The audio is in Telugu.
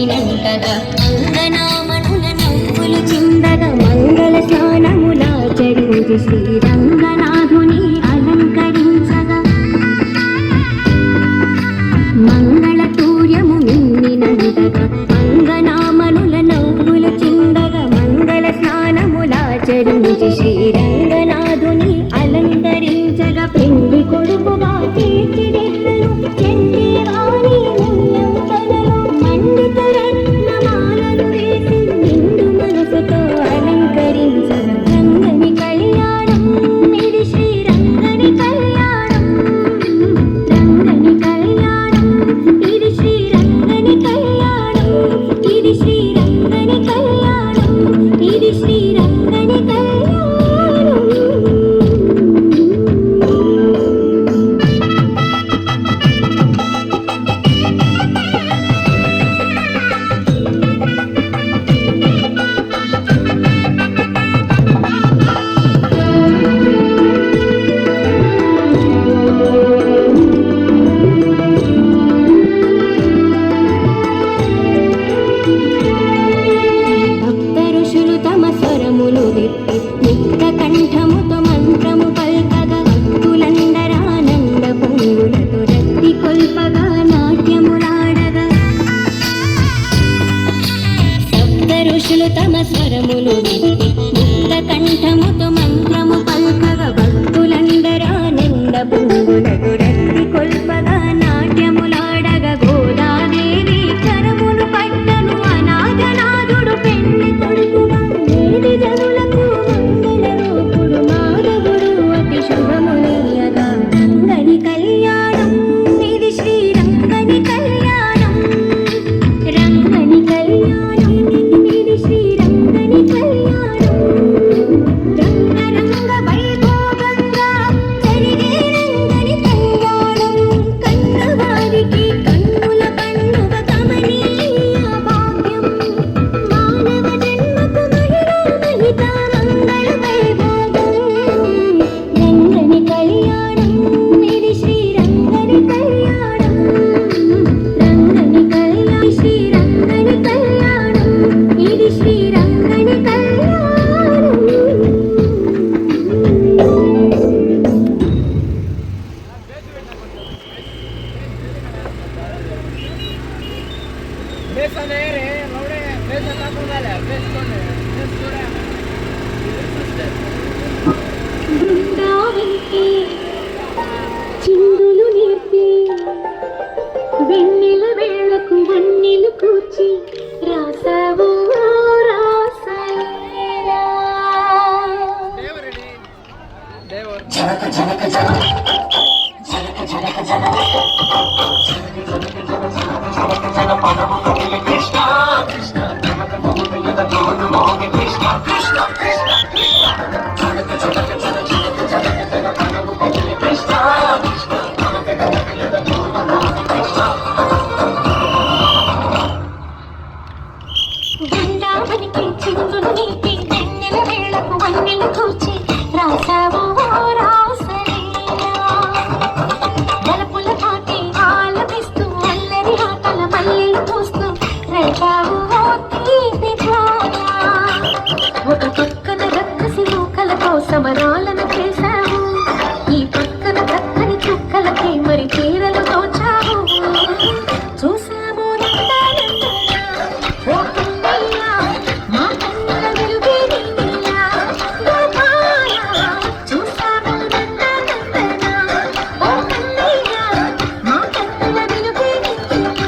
నిండినంతగా అంగనామణుల నవ్వులు చిందగా మంగళ స్నానములాచరించి శ్రీరంగనాథుని అలంకరించగా మంగళ తూర్యము నిండినంతగా అంగనామణుల నవ్వులు చిందగా మంగళ స్నానములాచరించి శ్రీరంగనాథుని అలంకరించగా పెళ్లి కొడుకుగా తీర్చిదిద్దను చెంది వాణి ముల్లంకలలో మండిత రత్నమాలలు వేసి నిండు మనసుతో అలంకరించగా రంగని కళ్యాణం ఇది శ్రీరంగని కళ్యాణం రంగని కళ్యాణం ఇది శ్రీరంగని కళ్యాణం ఇది శ్రీరంగని కళ్యాణం ఇది శ్రీరంగని కళ్యాణం. ముక్త కంఠముతో మంత్రము పల్కగా భక్తులందరానంద పొంగులతో రక్తి కొల్పగా నాట్యములాడగా సప్త ఋషులు తమ స్వరములు విప్పి ముక్త కంఠముతో మంత్రము పల్కగా భక్తులందరానంద పొంగులతో రక్తి కొల్పగా నాట్యములాడగా గోదాదేవి కరములు పట్టను అనాథనాథుడు పెళ్లి కొడుకుగా ఏది జనులకు శుభములయ్యగా రంగని కళ్యాణం ఇది శ్రీరంగని కళ్యాణం రంగని కళ్యాణం ఇది శ్రీరంగని కళ్యాణం రంగరంగ వైభోగంగా జరిగే రంగని కళ్యాణం కన్నవారికి కన్నుల పండుగ కమనీయ భాగ్యం మానవ జన్మకు మహిళ మహిత మంగళ వైభోగం రంగని కళ్యాణం ఇది శ్రీరంగని కళ్యాణం రంగని కళ్యాణం శ్రీరంగని కళ్యాణం ఇది శ్రీరంగని కళ్యాణం. బృందావనికి చిందులు నేర్పి వెన్నెల వేళకు వన్నెలు కూర్చి రాసావు రాసలీలా జనక జనక జనక జనక జనక జనక జనక జన పదము కవిల కృష్ణ కృష్ణ జనక భూమియుద దేవుడు మోగి కృష్ణ కృష్ణ కృష్ణ కృష్ణ జనక జనక జనక జనక జన పదము కవిల కృష్ణ కృష్ణ జనక భూమియుద దేవుడు మోగి కృష్ణ. బృందావనికి చిందులు నీటి వెన్నెల వేళకు వన్నెలు కూర్చి రాసావు రాసలీలా గలపుల కాటి ఆలపిస్తూ అల్లరి ఆటల మల్లెలు పూస్తూ రేపావు తీపి ధ్యాన ఒక పక్కన రక్కసి మూకలతో సమరాలను చేశావు ఈ పక్కన చక్కని చుక్కలకి మరి చీరలు తోచావు చూసాము ఓ కన్నయ్య మా కన్నుల వెలుగే నీవయ్య గోపాల చూసాము ఓ కన్నయ్య మా కన్నుల వెలుగే నీవయ్య